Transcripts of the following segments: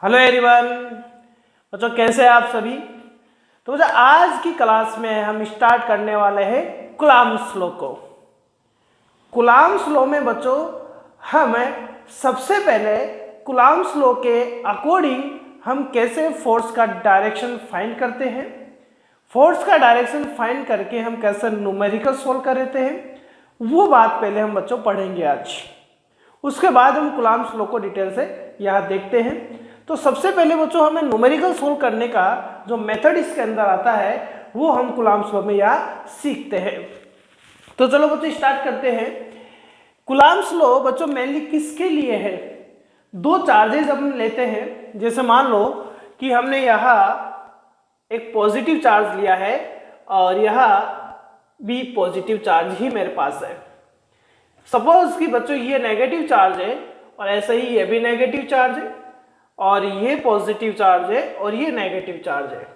Hello everyone, बच्चों कैसे हैं आप सभी। तो बच्चों आज की क्लास में हम स्टार्ट करने वाले हैं कूलम्ब्स लॉ को। कूलम्ब्स लॉ में बच्चों हम सबसे पहले कूलम्ब्स लॉ के अकॉर्डिंग हम कैसे फोर्स का डायरेक्शन फाइंड करते हैं, फोर्स का डायरेक्शन फाइंड करके हम कैसे न्यूमेरिकल सोल्व करते हैं, वो बात पहले हम बच्चों पढ़ेंगे आज। उसके बाद हम कूलम्ब्स लॉ को डिटेल से यहाँ देखते हैं। तो सबसे पहले बच्चों हमें न्यूमेरिकल सोल्व करने का जो मेथड इसके अंदर आता है वो हम कूलम्ब्स लॉ में यहाँ सीखते हैं। तो चलो बच्चों स्टार्ट करते हैं। कूलम्ब्स लॉ बच्चों मेनली किसके लिए है? दो चार्जेस हम लेते हैं, जैसे मान लो कि हमने यहाँ एक पॉजिटिव चार्ज लिया है और यहाँ भी पॉजिटिव चार्ज ही मेरे पास है। सपोज कि बच्चों ये नेगेटिव चार्ज है और ऐसे ही ये भी नेगेटिव चार्ज है और ये पॉजिटिव चार्ज है और ये नेगेटिव चार्ज है।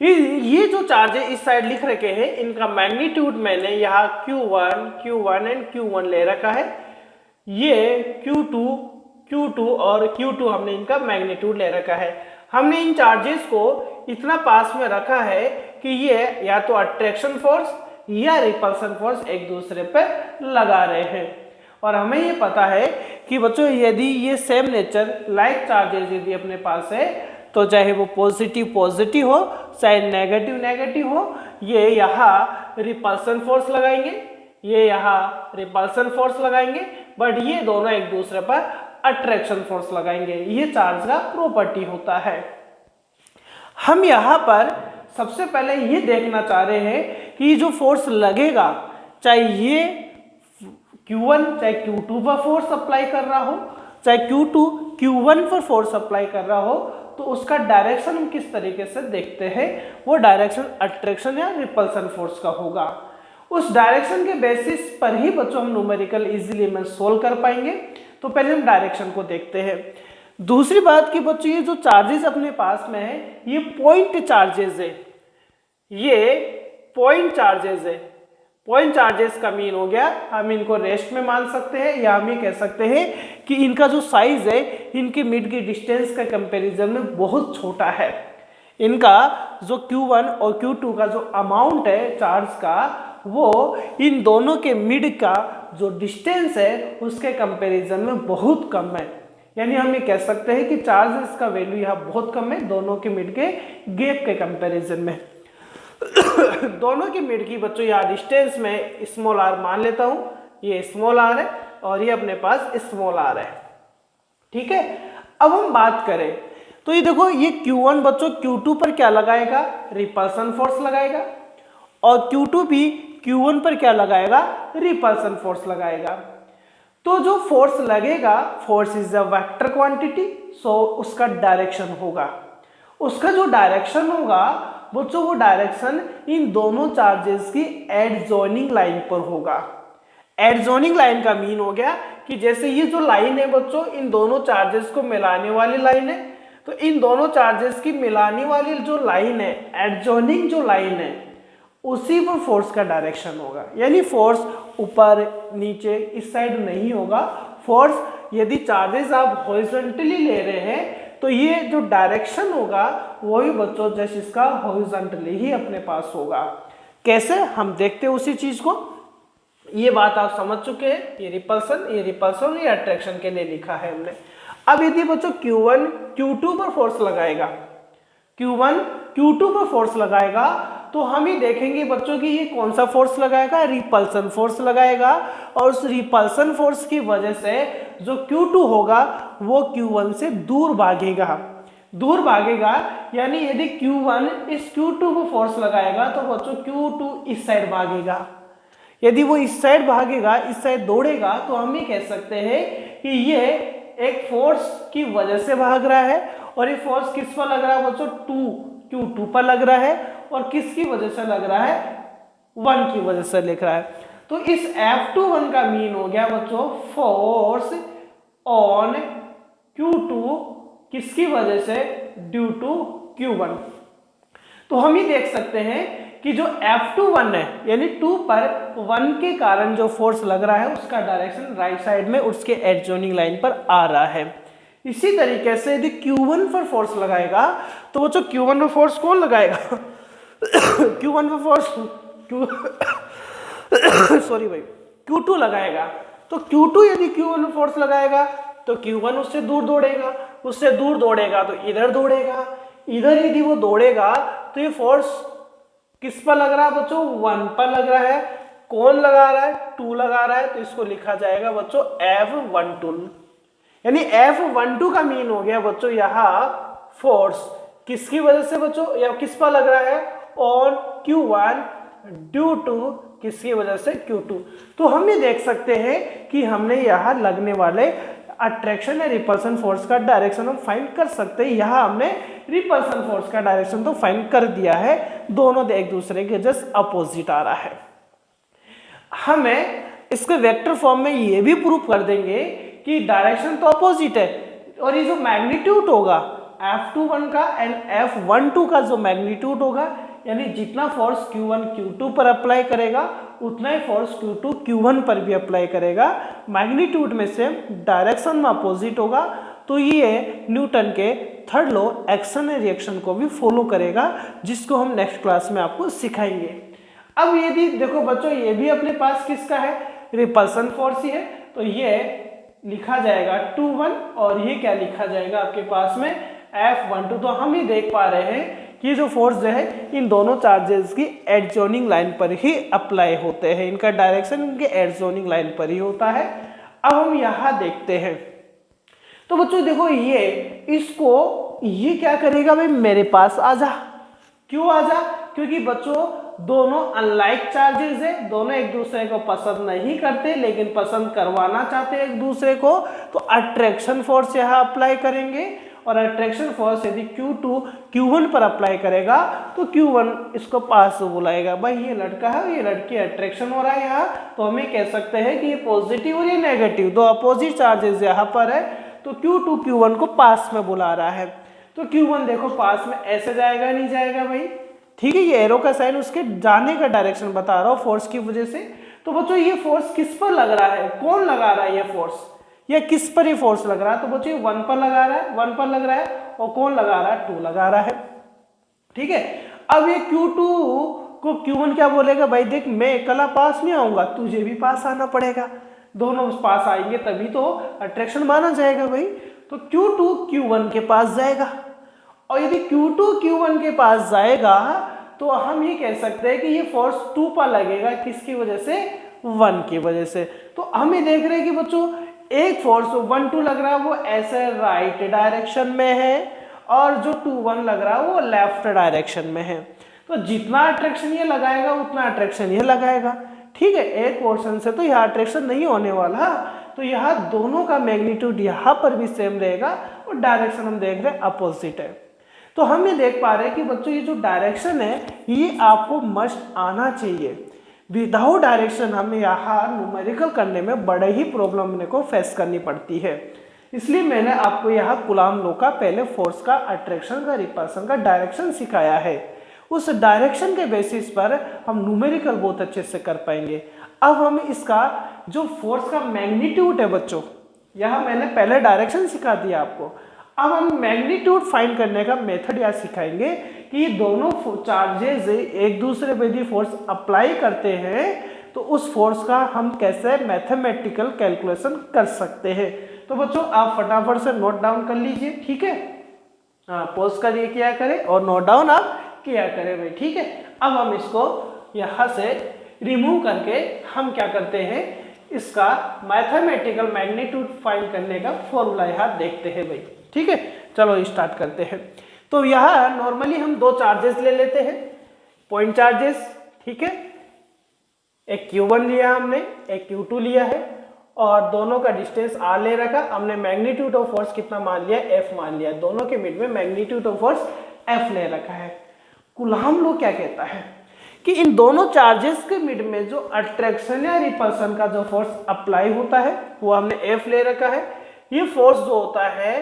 ये जो चार्ज है इस साइड लिख रखे हैं, इनका मैग्नीट्यूड मैंने यहाँ Q1 एंड Q1 ले रखा है। ये Q2 और Q2 हमने इनका मैग्नीट्यूड ले रखा है। हमने इन चार्जेस को इतना पास में रखा है कि ये या तो अट्रैक्शन फोर्स या रिपल्सन फोर्स एक दूसरे पर लगा रहे हैं। और हमें ये पता है कि बच्चों यदि ये सेम नेचर लाइक चार्जेस यदि अपने पास है तो चाहे वो पॉजिटिव हो चाहे नेगेटिव हो, ये यहाँ रिपल्सन फोर्स लगाएंगे, ये यहाँ रिपल्सन फोर्स लगाएंगे, बट ये दोनों एक दूसरे पर अट्रैक्शन फोर्स लगाएंगे। ये चार्ज का प्रॉपर्टी होता है। हम यहाँ पर सबसे पहले ये देखना चाह रहे हैं कि जो फोर्स लगेगा, चाहे ये Q1 चाहे Q2 पर फोर्स अप्लाई कर रहा हो, चाहे Q2 Q1 पर फोर्स अप्लाई कर रहा हो, तो उसका डायरेक्शन हम किस तरीके से देखते हैं, वो डायरेक्शन अट्रैक्शन या रिपल्सन फोर्स का होगा। उस डायरेक्शन के बेसिस पर ही बच्चों हम न्यूमेरिकल इजीली में सोल्व कर पाएंगे। तो पहले हम डायरेक्शन को देखते हैं। दूसरी बात कि बच्चों ये जो चार्जेस अपने पास में है ये पॉइंट चार्जेस है, ये पॉइंट चार्जेस है। पॉइंट चार्जेस का मीन हो गया हम इनको रेस्ट में मान सकते हैं या हम ये कह सकते हैं कि इनका जो साइज है इनके मिड की डिस्टेंस का कंपैरिजन में बहुत छोटा है। इनका जो Q1 और Q2 का जो अमाउंट है चार्ज का, वो इन दोनों के मिड का जो डिस्टेंस है उसके कंपैरिजन में बहुत कम है। यानी हम ये कह सकते हैं कि चार्जेस का वैल्यू यहाँ बहुत कम है दोनों के मिड के गैप के कंपैरिजन में। दोनों के मिड की बच्चों यहाँ डिस्टेंस में स्मॉल r मान लेता हूं, ये स्मॉल r है और ये अपने पास स्मॉल r है। ठीक है, अब हम बात करें तो ये देखो ये Q1 बच्चों Q2 पर क्या लगाएगा, रिपल्सन फोर्स लगाएगा, और Q2 भी Q1 पर क्या लगाएगा, रिपल्सन फोर्स लगाएगा। तो जो फोर्स लगेगा, force is a vector quantity, so उसका डायरेक्शन होगा, उसका जो डायरेक्शन होगा बच्चों वो डायरेक्शन इन दोनों चार्जेस की एडजॉइनिंग लाइन पर होगा। एडजॉइनिंग लाइन का मीन हो गया कि जैसे ये जो लाइन है बच्चों इन दोनों चार्जेस को मिलाने वाली लाइन है, तो इन दोनों चार्जेस की मिलाने वाली जो लाइन है, एडजॉइनिंग जो लाइन है, उसी पर फोर्स का डायरेक्शन होगा। यानी फोर्स ऊपर नीचे इस साइड नहीं होगा। फोर्स यदि चार्जेस आप हॉरिजॉन्टली ले रहे हैं तो ये जो डायरेक्शन होगा वही बच्चों जैसे इसका हॉरिजॉन्टली ही अपने पास होगा। कैसे, हम देखते हैं उसी चीज को। ये बात आप समझ चुके हैं, ये रिपल्सन ये अट्रैक्शन के लिए लिखा है हमने। अब यदि बच्चों Q1 Q2 पर फोर्स लगाएगा, Q1 Q2 पर फोर्स लगाएगा, तो हम ही देखेंगे बच्चों कि ये कौन सा फोर्स लगाएगा, रिपल्सन फोर्स लगाएगा। और उस रिपल्सन फोर्स की वजह से जो Q2 होगा वो Q1 से दूर भागेगा। यानी यदि Q1 इस Q2 को फोर्स लगाएगा तो बच्चों Q2 इस साइड भागेगा। यदि वो इस साइड भागेगा, इस साइड दौड़ेगा, तो हम ये कह सकते हैं कि ये एक फोर्स की वजह से भाग रहा है। और ये फोर्स किस पर लग रहा है बच्चों, Q2 पर लग रहा है। और किसकी वजह से लग रहा है, 1 की वजह से लिख रहा है। तो इस F21 का मीन हो गया बच्चों फोर्स ऑन Q2 किसकी वजह से, ड्यू टू Q1। तो हम ही देख सकते हैं कि जो F21 है यानी 2 पर 1 के कारण जो फोर्स लग रहा है उसका डायरेक्शन राइट साइड में उसके एडजॉइनिंग लाइन पर आ रहा है। इसी तरीके से यदि Q1 पर फोर्स लगाएगा तो बच्चों Q1 पर फोर्स कौन लगाएगा Q1 पर फोर्स सॉरी भाई Q2 लगाएगा। तो Q2 यदि Q1 पर फोर्स लगाएगा तो Q1 उससे दूर दौड़ेगा, उससे दूर दौड़ेगा तो इधर दौड़ेगा, इधर यदि वो दौड़ेगा तो ये फोर्स किस पर लग रहा है बच्चों, 1 पर लग रहा है। कौन लगा रहा है, 2 लगा रहा है, तो इसको लिखा जाएगा बच्चों F12। यानी F12 का मीन हो गया बच्चों यहाँ फोर्स किसकी वजह से बच्चों, या किस पर लग रहा है, ऑन Q1 ड्यू टू किसकी वजह से, Q2। तो हम ये देख सकते हैं कि हमने यहाँ लगने वाले अट्रैक्शन या रिपल्सन फोर्स का डायरेक्शन हम फाइंड कर सकते हैं। यहाँ हमने रिपल्सन फोर्स का डायरेक्शन तो फाइंड कर दिया है, दोनों एक दूसरे के जस्ट अपोजिट आ रहा है। हमें इसके वेक्टर फॉर्म में ये भी प्रूफ कर देंगे कि डायरेक्शन तो अपोजिट है, और ये जो मैग्नीट्यूड होगा F21 का एंड F12 का जो मैग्नीट्यूड होगा, यानी जितना फोर्स Q1 Q2 पर अप्लाई करेगा उतना ही फोर्स Q2 Q1 पर भी अप्लाई करेगा। मैग्नीट्यूड में से डायरेक्शन में अपोजिट होगा, तो ये न्यूटन के third law action and reaction को भी फॉलो करेगा, जिसको हम नेक्स्ट क्लास में आपको सिखाएंगे। अब यदि देखो बच्चों ये भी अपने पास किसका है, रिपल्सन फोर्स ही है, तो ये लिखा जाएगा 21 और ये क्या लिखा जाएगा आपके पास में F12। तो हम ही देख पा रहे हैं कि जो फोर्स जो है इन दोनों चार्जेस की एडजॉइनिंग लाइन पर ही अप्लाई होते हैं, इनका डायरेक्शन इनके एडजॉइनिंग लाइन पर ही होता है। अब हम यहाँ देखते हैं, तो बच्चों देखो ये इसको ये क्या करेगा भाई, मेरे पास आ जा। क्यों आ जा, क्योंकि बच्चों दोनों अनलाइक चार्जेस है, दोनों एक दूसरे को पसंद नहीं करते लेकिन पसंद करवाना चाहते हैं एक दूसरे को, तो अट्रैक्शन फोर्स यहाँ अप्लाई करेंगे, और अट्रैक्शन फोर्स यदि Q2 Q1 पर अप्लाई करेगा तो Q1 इसको पास बुलाएगा। भाई ये लड़का है, ये लड़की, अट्रैक्शन हो रहा है यहाँ, तो हम ये कह सकते हैं कि ये पॉजिटिव और ये नेगेटिव, दो अपोजिट चार्जेस यहाँ पर है, तो Q2 Q1 को पास में बुला रहा है। तो Q1 देखो पास में ऐसे जाएगा, नहीं जाएगा भाई, ठीक है, ये एरो का साइन उसके जाने का डायरेक्शन बता रहा हूँ फोर्स की वजह से। तो बच्चों ये फोर्स किस पर लग रहा है, कौन लगा रहा है ये फोर्स, या किस पर ये फोर्स लग रहा है, तो बच्चों ये 1 पर लगा रहा है, 1 पर लग रहा है, और कौन लगा रहा है, 2 लगा रहा है, ठीक है। अब ये Q2 को Q1 क्या बोलेगा, भाई देख मैं अकेला पास नहीं आऊंगा, तुझे भी पास आना पड़ेगा, दोनों उस पास आएंगे तभी तो अट्रैक्शन माना जाएगा भाई। तो Q2 Q1 के पास जाएगा, और यदि Q2 Q1 के पास जाएगा तो हम ये कह सकते हैं कि ये फोर्स 2 पर लगेगा, किसकी वजह से, 1 की वजह से। तो हम ये देख रहे हैं कि बच्चों एक फोर्स 1 2 लग रहा है वो ऐसे राइट डायरेक्शन में है, और जो 2 1 लग रहा है वो लेफ्ट डायरेक्शन में है। तो जितना अट्रैक्शन ये लगाएगा उतना अट्रैक्शन ये लगाएगा, ठीक है। एक पोर्शन से तो यहाँ अट्रैक्शन नहीं होने वाला, तो यहाँ दोनों का मैग्नीट्यूड यहाँ पर भी सेम रहेगा, और डायरेक्शन हम देख रहे हैं अपोजिट है। तो हम ये देख पा रहे हैं कि बच्चों ये जो डायरेक्शन है ये आपको मस्ट आना चाहिए। विदाउट डायरेक्शन हमें यहाँ न्यूमेरिकल करने में बड़े ही प्रॉब्लम को फेस करनी पड़ती है। इसलिए मैंने आपको यहाँ कूलॉम लॉ का पहले फोर्स का, अट्रैक्शन का, रिपल्सन का डायरेक्शन सिखाया है। उस डायरेक्शन के बेसिस पर हम न्यूमेरिकल बहुत अच्छे से कर पाएंगे। अब हम इसका जो फोर्स का मैग्नीट्यूड है बच्चों, यहाँ मैंने पहले डायरेक्शन सिखा दिया आपको, अब हम मैग्नीट्यूड फाइंड करने का मेथड यहाँ सिखाएंगे कि ये दोनों चार्जेस एक दूसरे पे यदि फोर्स अप्लाई करते हैं तो उस फोर्स का हम कैसे मैथमेटिकल कैलकुलेशन कर सकते हैं। तो बच्चों आप फटाफट से नोट डाउन कर लीजिए, ठीक है, हाँ पॉज करिए किया करें और नोट डाउन आप किया करें भाई, ठीक है। अब हम इसको यहाँ से रिमूव करके हम क्या करते हैं, इसका मैथमेटिकल मैग्नीट्यूड फाइंड करने का फॉर्मूला यहाँ देखते हैं भाई, ठीक है। चलो स्टार्ट करते हैं। तो यहाँ नॉर्मली हम दो चार्जेस ले लेते हैं, पॉइंट चार्जेस, ठीक है। एक Q1 लिया हमने, एक Q2 लिया है, और दोनों का डिस्टेंस R ले रखा, हमने मैग्नीट्यूड ऑफ फोर्स कितना मान लिया, F मान लिया, दोनों के मिड में मैग्नीट्यूड ऑफ फोर्स F ले रखा है। कूलॉम लॉ क्या कहता है कि इन दोनों चार्जेस के मिड में जो अट्रैक्शन या रिपल्सन का जो फोर्स अप्लाई होता है वो हमने F ले रखा है। ये फोर्स जो होता है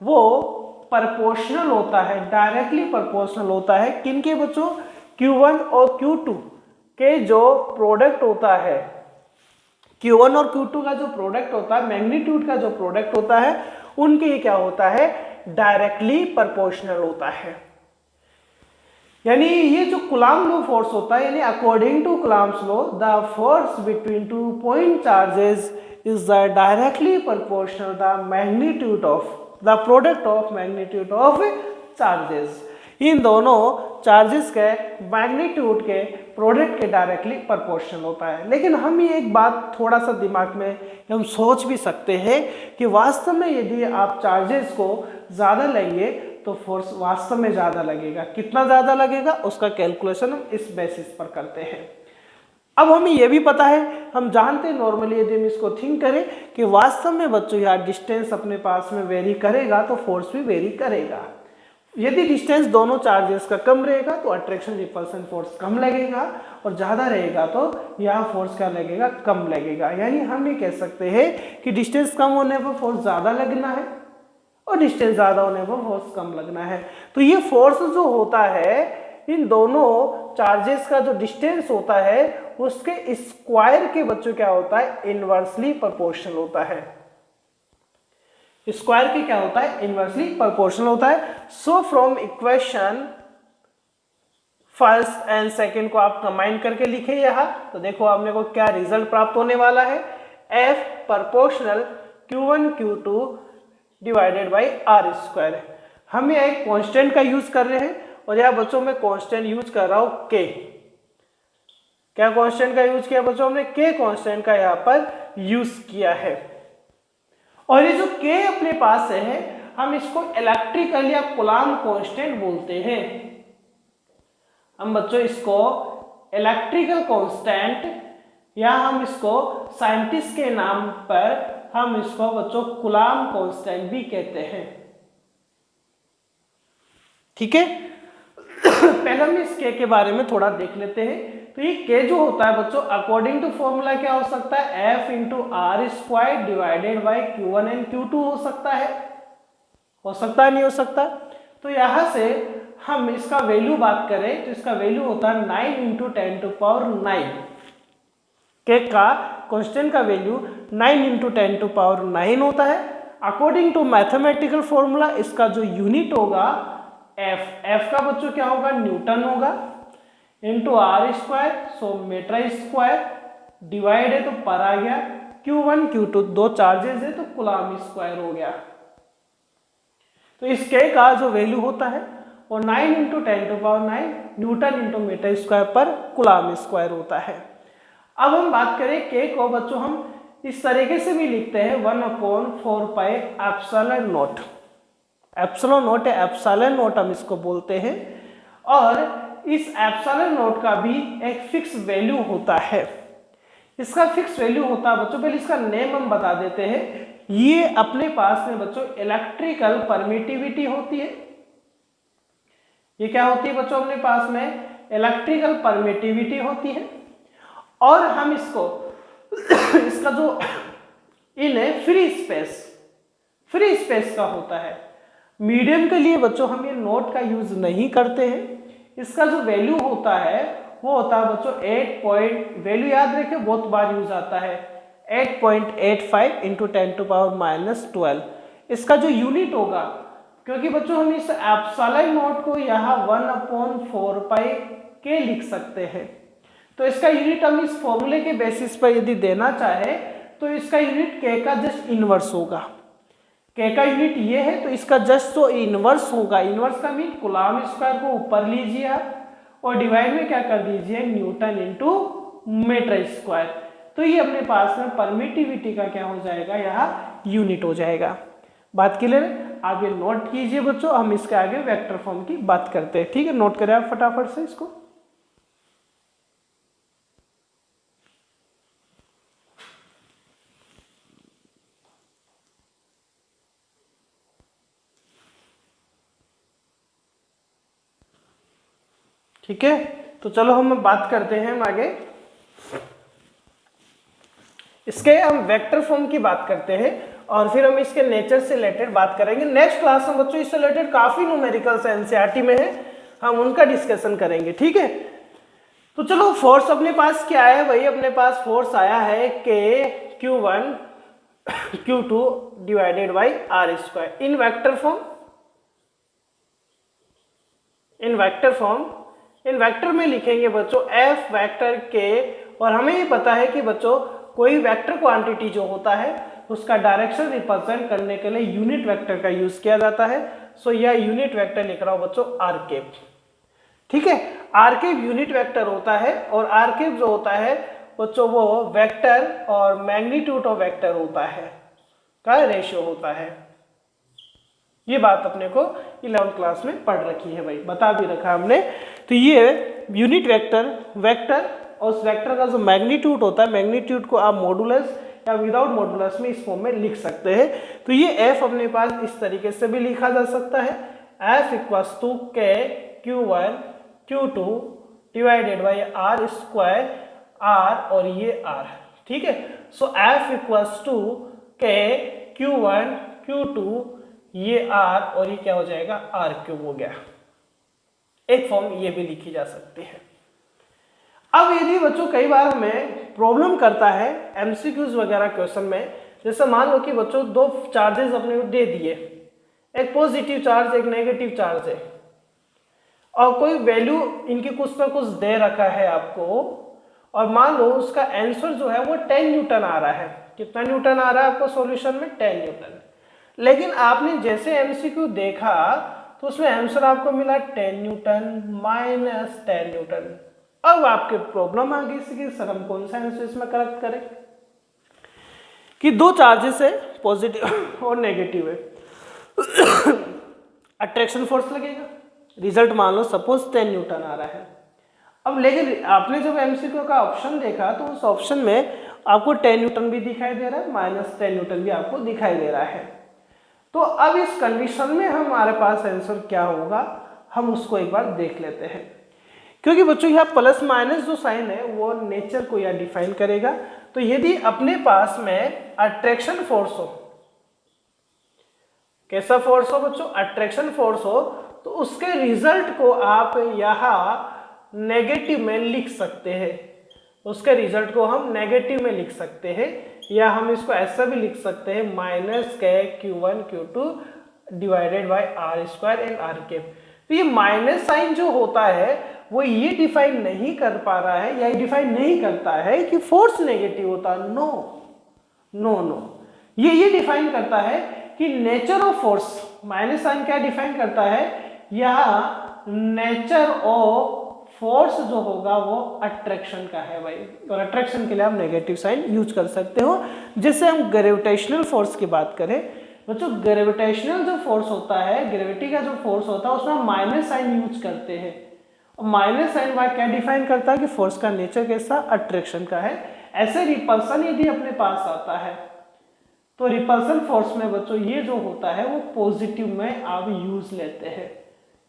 वो प्रोपोर्शनल होता है, डायरेक्टली प्रोपोर्शनल होता है किनके बच्चों, Q1 और Q2 के जो प्रोडक्ट होता है, Q1 और Q2 का जो प्रोडक्ट होता है, मैग्नीट्यूड का जो प्रोडक्ट होता है उनके ये क्या होता है, डायरेक्टली प्रोपोर्शनल होता है। यानी ये जो कूलम्ब लॉ फोर्स होता है, यानी according to Coulomb's law the force between 2 point charges is the directly proportional the magnitude of the product of magnitude of charges. इन दोनों चार्जेस के मैग्नीट्यूड के प्रोडक्ट के डायरेक्टली प्रोपोर्शनल होता है। लेकिन हम ये एक बात थोड़ा सा दिमाग में हम सोच भी सकते हैं कि वास्तव में यदि आप चार्जेस को ज़्यादा लेंगे तो फोर्स वास्तव में ज़्यादा लगेगा। कितना ज़्यादा लगेगा उसका कैलकुलेशन हम इस बेसिस पर करते हैं। अब हमें यह भी पता है, हम जानते हैं नॉर्मली यदि हम इसको थिंक करें कि वास्तव में बच्चों यहाँ डिस्टेंस अपने पास में वेरी करेगा तो फोर्स भी वेरी करेगा। यदि डिस्टेंस दोनों चार्जेस का कम रहेगा तो अट्रैक्शन रिपल्सन फोर्स कम लगेगा और ज़्यादा रहेगा तो यहाँ फोर्स क्या लगेगा, कम लगेगा। यानी हम ये कह सकते हैं कि डिस्टेंस कम होने पर फोर्स ज़्यादा लगना है और डिस्टेंस ज़्यादा होने पर फोर्स कम लगना है। तो ये फोर्स जो होता है इन दोनों चार्जेस का जो डिस्टेंस होता है उसके स्क्वायर के बच्चों क्या होता है, इनवर्सली प्रोपोर्शनल होता है। स्क्वायर के क्या होता है, इनवर्सली प्रोपोर्शनल होता है। So from equation first and second को आप कंबाइन करके लिखे यहाँ, तो देखो आपने को क्या रिजल्ट प्राप्त होने वाला है, F proportional Q1 Q2 divided by r square. हम यहाँ एक कांस्टेंट का यूज कर रहे हैं और यहाँ बच्चों में कांस्टेंट यूज कर रहा हूँ K। क्या कांस्टेंट का यूज किया बच्चों, हमने K कांस्टेंट का यहाँ पर यूज किया है। और ये जो K अपने पास है हम इसको इलेक्ट्रिकल या कूलम्ब कांस्टेंट बोलते हैं। हम बच्चों इसको इलेक्ट्रिकल कांस्टेंट या हम इसको साइंटिस्ट के नाम पर हम इसको बच्चों कूलम्ब कांस्टेंट भी कहते हैं। ठीक है, पहले हम इस K के बारे में थोड़ा देख लेते हैं। तो ये K जो होता है बच्चों अकॉर्डिंग टू फॉर्मूला क्या हो सकता है, F into r square divided by Q1 and Q2 हो सकता है, नहीं हो सकता। तो यहाँ से हम इसका वैल्यू बात करें तो इसका वैल्यू होता है 9 इंटू 10 टू पावर 9। K का कांस्टेंट का वैल्यू 9 इंटू 10 टू पावर 9 होता है। अकॉर्डिंग टू मैथमेटिकल फॉर्मूला इसका जो यूनिट होगा F का बच्चों क्या होगा, न्यूटन होगा, into r square so metre square, divide है तो पर आ गया, Q1 Q2 दो चार्जेस है तो कूलम्ब स्क्वायर हो गया। तो इस K का जो वैल्यू होता है वो 9 into 10 to power 9 newton into metre square पर कूलम्ब स्क्वायर होता है। अब हम बात करें K को बच्चों हम इस तरीके से भी लिखते हैं 1/4 pi epsilon not. Epsilon not है, एप्सिलॉन नॉट हम इसको बोलते हैं। और इस एप्सिलॉन नॉट का भी एक फिक्स वैल्यू होता है। इसका फिक्स वैल्यू होता है बच्चों, पहले इसका नेम हम बता देते हैं। ये अपने पास में बच्चों इलेक्ट्रिकल परमिटिविटी होती है। ये क्या होती है बच्चों, अपने पास में इलेक्ट्रिकल परमिटिविटी होती है। और हम इसको इसका जो इन है फ्री स्पेस का होता है। मीडियम के लिए बच्चों हम ये नोट का यूज नहीं करते हैं। इसका जो वैल्यू होता है वो होता है बच्चों 8 वैल्यू याद रखें, बहुत बार यूज आता है, 8.85 इंटू 10 टू पावर -12। इसका जो यूनिट होगा, क्योंकि बच्चों हम इस एप्सिलॉन नॉट को यहाँ 1/4 पाई के लिख सकते हैं, तो इसका यूनिट हम इस फॉर्मूले के बेसिस पर यदि देना चाहे तो इसका यूनिट K का जस्ट इनवर्स होगा। K का यूनिट ये है तो इसका जस्ट जो इनवर्स होगा, इनवर्स का मीन कूलम्ब स्क्वायर को ऊपर लीजिए आप और डिवाइड में क्या कर दीजिए न्यूटन इंटू मीटर स्क्वायर। तो ये अपने पास में परमिटिविटी का क्या हो जाएगा, यहाँ यूनिट हो जाएगा। बात क्लियर है? आप ये नोट कीजिए बच्चों, हम इसके आगे वेक्टर फॉर्म की बात करते हैं। ठीक है, नोट करें आप फटाफट से इसको। ठीक है, तो चलो हम बात करते हैं हम आगे इसके, हम वेक्टर फॉर्म की बात करते हैं और फिर हम इसके नेचर से रिलेटेड बात करेंगे। नेक्स्ट क्लास में बच्चों इससे रिलेटेड काफी न्यूमेरिकल्स एनसीईआरटी में है, हम उनका डिस्कशन करेंगे। ठीक है, तो चलो फोर्स अपने पास क्या है भाई, अपने पास फोर्स आया है K Q1 Q2 divided by r square in vector form. इन वेक्टर में लिखेंगे बच्चों एफ वेक्टर के, और हमें ये पता है कि बच्चों कोई वेक्टर क्वांटिटी जो होता है उसका डायरेक्शन रिप्रेजेंट करने के लिए यूनिट वेक्टर का यूज किया जाता है। सो यह यूनिट वेक्टर लिख रहा हूं बच्चों आर केप। ठीक है, आर केप यूनिट वेक्टर होता है, और आर केप जो होता है बच्चों वो वेक्टर और मैग्नीट्यूड ऑफ वेक्टर होता है का रेशियो होता है। ये बात अपने को 11th क्लास में पढ़ रखी है भाई, बता भी रखा हमने। तो ये यूनिट वेक्टर और उस वेक्टर का जो मैग्नीट्यूड होता है, मैग्नीट्यूड को आप मॉडुलस या विदाउट मॉडुलस में इस फॉर्म में लिख सकते हैं। तो ये एफ अपने पास इस तरीके से भी लिखा जा सकता है, F equals to k Q1 Q2 divided by r square r, और ये आर। ठीक है, सो F equals to k Q1 Q2 ये आर, और ये क्या हो जाएगा आर क्यूब हो गया। एक फॉर्म ये भी लिखी जा सकती है। अब यदि बच्चों कई बार हमें प्रॉब्लम करता है एमसीक्यूज वगैरह क्वेश्चन में, जैसे मान लो कि बच्चों दो चार्जेस अपने को दे दिए, एक पॉजिटिव चार्ज एक नेगेटिव चार्ज है, और कोई वैल्यू इनकी कुछ ना कुछ दे रखा है आपको, और मान लो उसका आंसर जो है वो 10 न्यूटन आ रहा है। कितना न्यूटन आ रहा है आपको सॉल्यूशन में? 10 न्यूटन। लेकिन आपने जैसे एमसीक्यू देखा तो उसमें आंसर आपको मिला 10 न्यूटन माइनस 10 न्यूटन। अब आपके प्रॉब्लम आ गई कि सर हम कौन सा आंसर इसमें करेक्ट करें, कि दो चार्जेस है पॉजिटिव और नेगेटिव है, अट्रैक्शन फोर्स लगेगा, रिजल्ट मान लो सपोज 10 न्यूटन आ रहा है। अब लेकिन आपने जब एमसीक्यू का ऑप्शन देखा तो उस ऑप्शन में आपको 10 न्यूटन भी दिखाई दे रहा है, माइनस 10 न्यूटन भी आपको दिखाई दे रहा है। तो अब इस कंडीशन में हमारे पास आंसर क्या होगा, हम उसको एक बार देख लेते हैं। क्योंकि बच्चों यहाँ प्लस माइनस जो साइन है वो नेचर को यहाँ डिफाइन करेगा। तो यदि अपने पास में अट्रैक्शन फोर्स हो, कैसा फोर्स हो बच्चों? अट्रैक्शन फोर्स हो, तो उसके रिजल्ट को आप यहाँ नेगेटिव में लिख सकते हैं। उसके रिजल्ट को हम नेगेटिव में लिख सकते हैं, या हम इसको ऐसा भी लिख सकते हैं minus k Q1 Q2 divided by r square and r cap. तो ये माइनस साइन जो होता है वो ये डिफाइन नहीं कर पा रहा है, या डिफाइन नहीं करता है कि फोर्स नेगेटिव होता है। नो नो नो, ये डिफाइन करता है कि nature of force. Minus sign क्या डिफाइन करता है? यहाँ नेचर ऑफ फोर्स जो होगा वो अट्रैक्शन का है भाई, और अट्रैक्शन के लिए आप नेगेटिव साइन यूज कर सकते हो। जैसे हम ग्रेविटेशनल फोर्स की बात करें बच्चों, ग्रेविटेशनल जो फोर्स होता है, ग्रेविटी का जो फोर्स होता है उसमें हम माइनस साइन यूज करते हैं, और माइनस साइन वह क्या डिफाइन करता है कि फोर्स का नेचर कैसा? अट्रैक्शन का है। ऐसे रिपल्सन यदि अपने पास आता है तो रिपल्सन फोर्स में बच्चों ये जो होता है वो पॉजिटिव में आप यूज लेते हैं,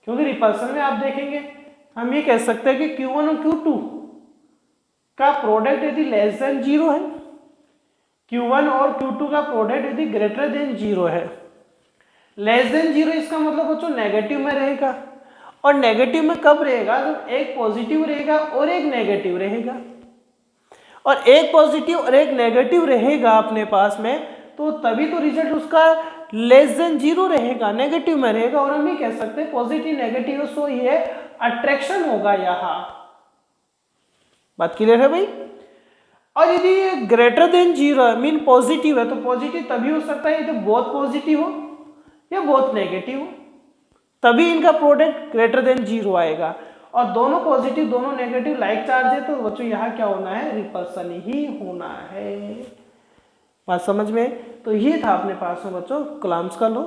क्योंकि रिपल्सन में आप देखेंगे हम ये कह सकते हैं कि Q1 और Q2 का प्रोडक्ट यदि लेस देन 0 है, Q1 और Q2 का प्रोडक्ट यदि ग्रेटर देन 0 है, लेस देन 0 इसका मतलब बच्चों नेगेटिव में रहेगा। और नेगेटिव में कब रहेगा? जब एक पॉजिटिव रहेगा और एक नेगेटिव रहेगा, और एक पॉजिटिव और एक नेगेटिव रहेगा अपने पास में, तो तभी तो रिजल्ट उसका लेस देन 0 रहेगा, नेगेटिव में रहेगा। और हम ये कह सकते हैं पॉजिटिव नेगेटिव, सो ये अट्रैक्शन होगा यहाँ। बात क्लियर है भाई? और यदि ये ग्रेटर देन 0 है, मीन पॉजिटिव है, तो पॉजिटिव तभी हो सकता है यदि बहुत पॉजिटिव हो या बहुत नेगेटिव हो, तभी इनका प्रोडक्ट ग्रेटर देन 0 आएगा। और दोनों पॉजिटिव दोनों नेगेटिव लाइक चार्ज है, तो बच्चों यहाँ क्या होना है? रिपल्सन ही होना है। बात समझ में? तो ये था अपने पास में बच्चों कूलम्ब्स का लॉ।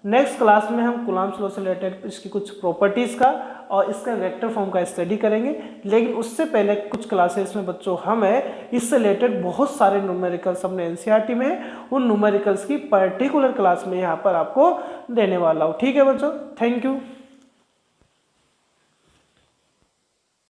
नेक्स्ट क्लास में हम कूलम्ब्स लॉ से रिलेटेड इसकी कुछ प्रॉपर्टीज़ का और इसका वेक्टर फॉर्म का स्टडी करेंगे। लेकिन उससे पहले कुछ क्लासेस में बच्चों हमें इससे रिलेटेड बहुत सारे न्यूमेरिकल्स अपने एनसीईआरटी में, उन न्यूमेरिकल्स की पर्टिकुलर क्लास में यहाँ पर आपको देने वाला हूँ। ठीक है बच्चों, थैंक यू।